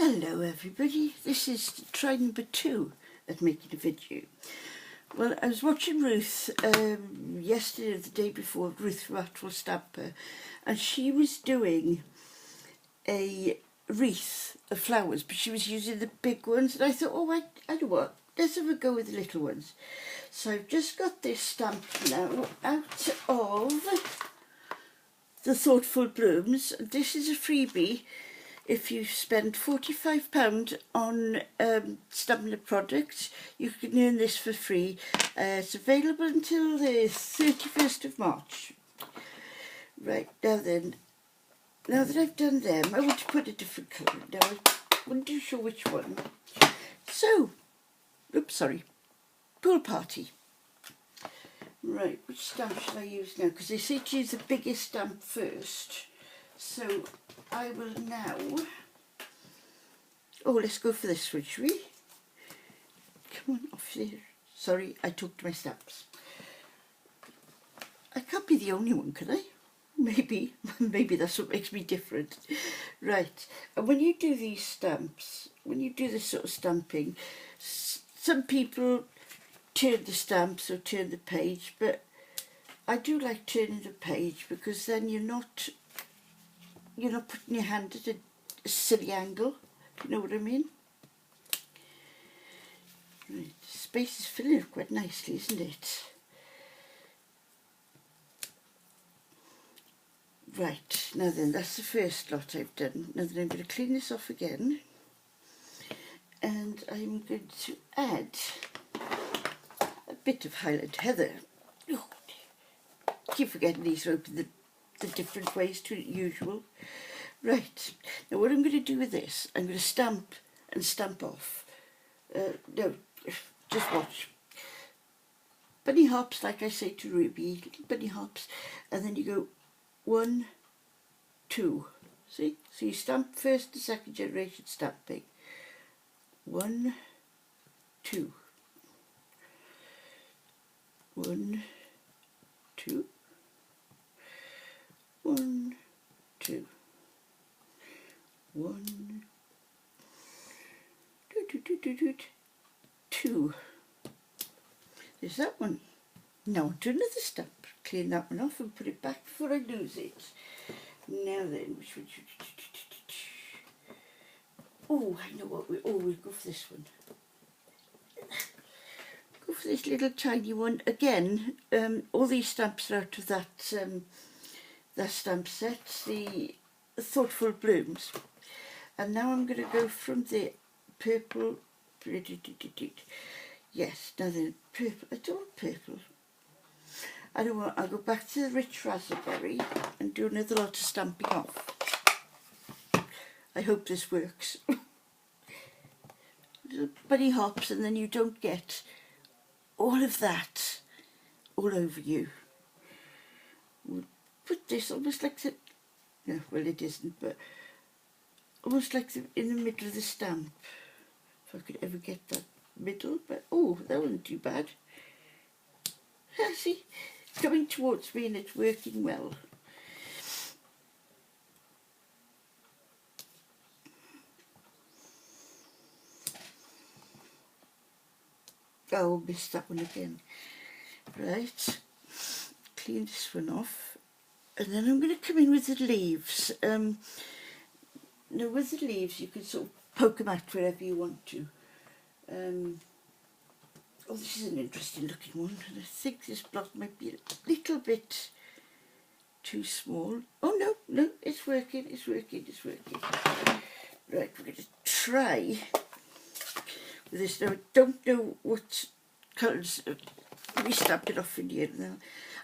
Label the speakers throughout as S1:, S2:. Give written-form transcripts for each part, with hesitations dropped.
S1: Hello everybody, this is try number 2 at making a video. Well, I was watching Ruth yesterday or the day before, Ruth from Actual Stamper, and she was doing a wreath of flowers, but she was using the big ones, and I thought, oh, I know what, let's have a go with the little ones. So I've just got this stamp now out of the Thoughtful Blooms. This is a freebie. If you spend £45 on Stampin' Up products, you can earn this for free. It's available until the 31st of March. Right, now then, now that I've done them, I want to put a different colour. Now, I wasn't too sure which one. So, oops, sorry, pool party. Right, which stamp should I use now? Because they say to use the biggest stamp first. So I will now, let's go for this one, shall we? Come on, off there. Sorry, I took to my stamps. I can't be the only one, can I? Maybe that's what makes me different. Right, and when you do these stamps, when you do this sort of stamping, some people turn the stamps or turn the page, but I do like turning the page because then you're not putting your hand at a silly angle, you know what I mean? Right, the space is filling up quite nicely, isn't it? Right, now then, that's the first lot I've done. Now then I'm going to clean this off again, and I'm going to add a bit of Highland Heather. Oh, I keep forgetting these are open the different ways to usual. Right, now what I'm going to do with this, I'm going to stamp and stamp off. No, just watch. Bunny hops, like I say to Ruby, little bunny hops, and then you go 1, 2. See? So you stamp first and second generation stamping. 1, 2. 1, 2. 1, 2. 1, 2. There's that one. Now onto another stamp. Clean that one off and put it back before I lose it. Now then, which one? Oh, I know what we'll go for this one. Go for this little tiny one. Again, all these stamps are out of that stamp set, the Thoughtful Blooms. And now I'm going to go from the purple. Yes, now the purple. I don't want purple. I don't want. I'll go back to the rich raspberry and do another lot of stamping off. I hope this works. Little bunny hops, and then you don't get all of that all over you. We'll put this almost like the. No, well it isn't, but almost like in the middle of the stamp. If I could ever get that middle, but oh, that wasn't too bad. See, coming towards me and it's working well. Oh, missed that one again. Right, clean this one off. And then I'm going to come in with the leaves. Now with the leaves you can sort of poke them out wherever you want to. Oh, this is an interesting looking one, and I think this block might be a little bit too small. Oh no, it's working. Right, we're going to try with this. Now I don't know what colours. Let me stamp it off in here now.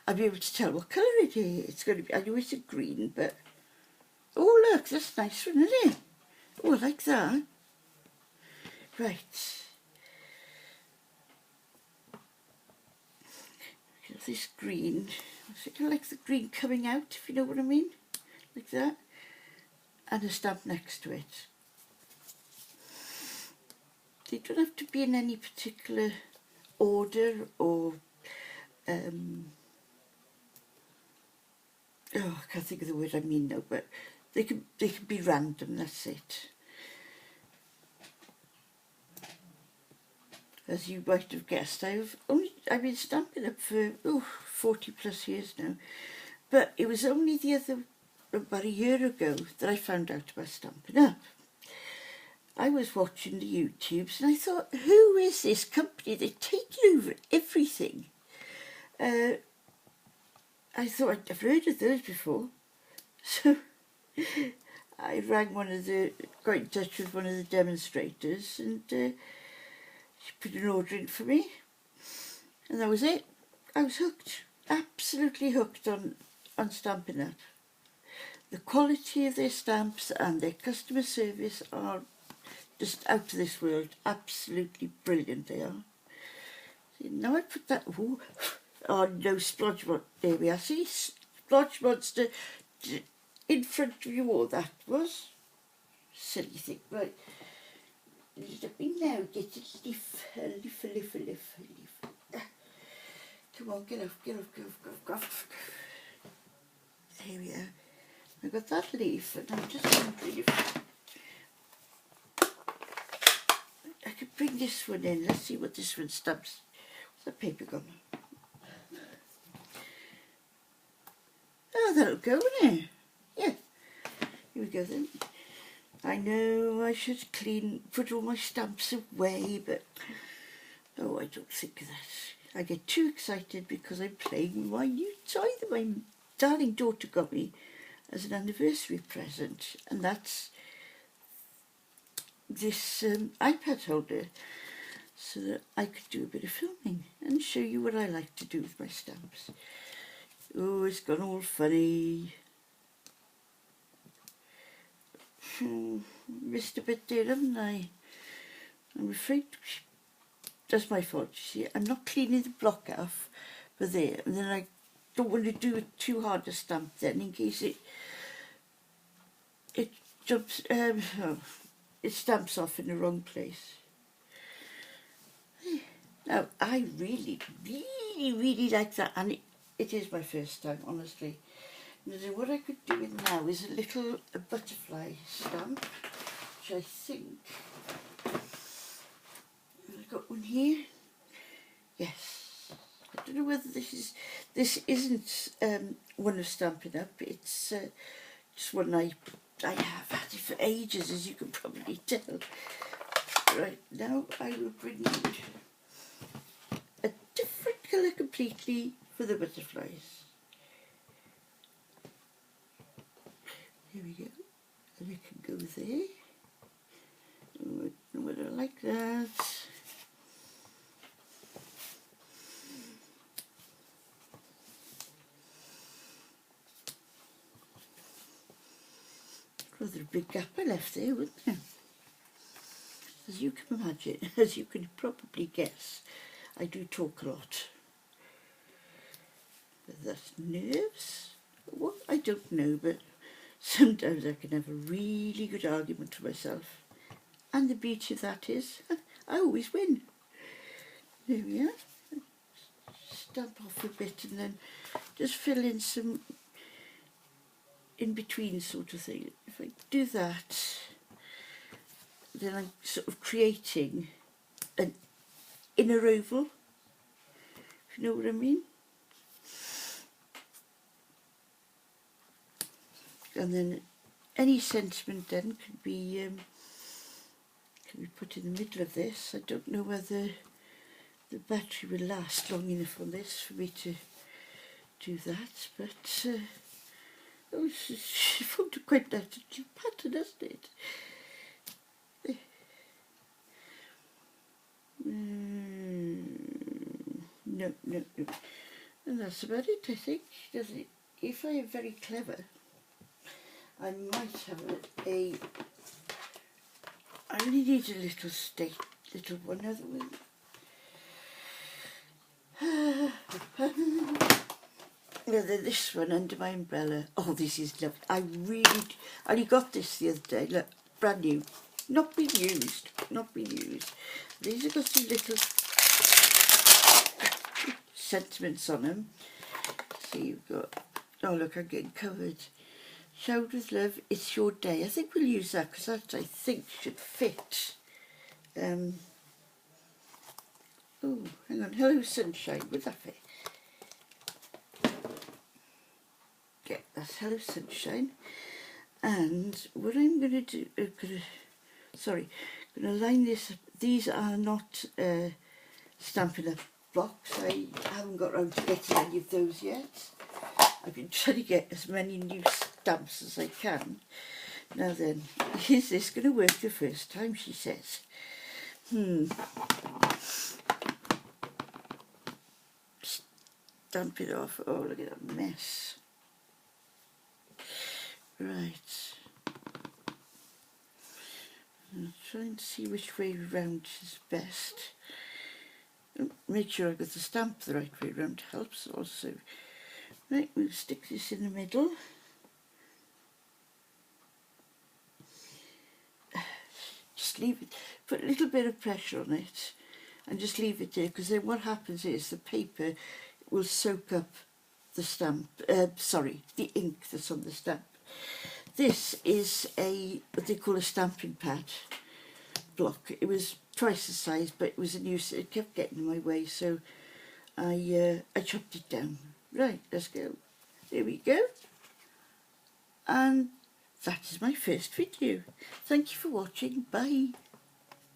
S1: I'll be able to tell what colour it is. It's going to be. I know it's a green, but oh look, that's a nice one, isn't it? Oh, I like that. Right. This green. I think I like the green coming out, if you know what I mean. Like that. And a stamp next to it. They don't have to be in any particular order or I can't think of the word I mean now, but they can be random, that's it. as you might have guessed. I've been Stampin' Up for 40 plus years now, but it was only about a year ago that I found out about Stampin' Up. I was watching the YouTubes and I thought, who is this company? They're taking over everything. I thought I'd never heard of those before. So I got in touch with one of the demonstrators, and she put an order in for me, and that was it. I was hooked, absolutely hooked on Stampin' Up. The quality of their stamps and their customer service are just out of this world. Absolutely brilliant they are. Now I put that, no, Splodge Monster, there we are, see, Splodge Monster in front of you all, that was. Silly thing, right. Let me now get a leaf. Come on, get off. There we are. I got that leaf, and I'm just wondering if I could bring this one in. Let's see what this one stamps. What's that paper gone? Oh, that'll go, won't it? Yeah. Here we go then. I know I should put all my stamps away, but I don't think of that. I get too excited because I'm playing with my new toy that my darling daughter got me as an anniversary present, and that's this iPad holder, so that I could do a bit of filming and show you what I like to do with my stamps. Oh, it's gone all funny. Missed a bit there, haven't I? I'm afraid that's my fault, you see. I'm not cleaning the block off for there, and then I don't want to do it too hard a stamp then, in case it jumps, it stamps off in the wrong place. Now, I really like that, and it is my first time, honestly. Now, what I could do with now is a little butterfly stamp, which I think I've got one here. Yes, I don't know whether this isn't one of Stampin' Up. It's just one I have had it for ages, as you can probably tell. Right, now I will bring a different colour completely for the butterflies. Here we go, and we can go there. Oh, I don't know whether I like that. Rather a big gap I left there, wouldn't there? As you can imagine, as you can probably guess, I do talk a lot. Whether that's nerves or what, I don't know, but sometimes I can have a really good argument with myself. And the beauty of that is, I always win. There we are. Stamp off a bit and then just fill in some in between sort of thing. If I do that, then I'm sort of creating an inner oval, if you know what I mean. And then any sentiment then can be put in the middle of this. I don't know whether the battery will last long enough on this for me to do that, but she formed a quite nice little pattern, hasn't it? No. And that's about it, I think. If I am very clever, I might have I only need a little one other one. This one under my umbrella. Oh, this is lovely. I only got this the other day. Look, brand new. Not been used. These have got some little sentiments on them. See, you've got, oh look, I'm getting covered. Showered with love, it's your day. I think we'll use that because that, I think, should fit Oh, hang on, Hello Sunshine, would that be? Yeah, that's Hello Sunshine. And what I'm going to do, going to line this up. These are not Stampin' Up blocks. I haven't got around to getting any of those yet. I've been trying to get as many new stamps as I can. Now then, is this going to work the first time, she says. Stamp it off. Oh, look at that mess. Right. I'll try and see which way round is best. Make sure I got the stamp the right way round helps also. Right, we'll stick this in the middle. Just leave it, put a little bit of pressure on it and just leave it there, because then what happens is the paper will soak up the stamp, the ink that's on the stamp. This is what they call a stamping pad block. It was twice the size, but it was a nuisance. It kept getting in my way, so I chopped it down. Right, let's go. There we go. And that is my first video. Thank you for watching. Bye.